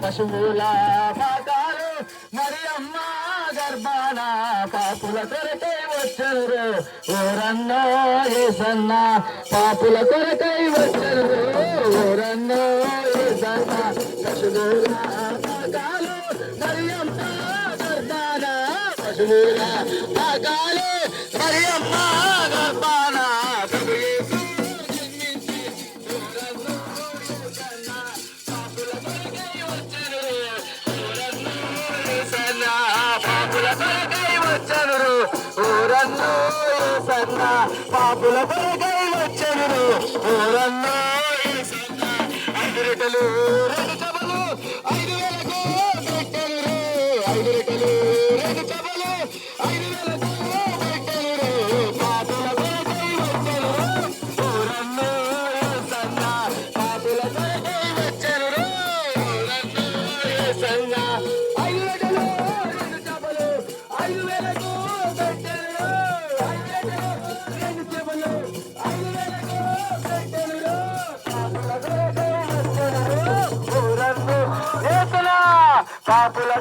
పశువుల పాకాలు మరి అమ్మ గర్భాన పాపుల కొరకై వచ్చరు ఓరన్నో ఏసన్న పాపుల కొరకై వచ్చరు ఓరన్నో ఏసన్న పశువుల పాకాలు మరి అమ్మ గర్భాన పశువుల పాకాలు మరి అమ్మ గర్భాన ఓరన్నో ఏసన్న పాపుల కొరకై వచ్చెను ఓరన్నో ఏసన్న 5 రెట్టలు 2 చబలు 5,000కు పెట్టెను 5 రెట్టలు 2 చబలు 5,000కు పెట్టెను పాపుల కొరకై వచ్చెను ఓరన్నో ఏసన్న పాపుల కొరకై వచ్చెను ఓరన్నో ఏసన్న 5 రెట్టలు 2 చబలు 5,000కు పాపుల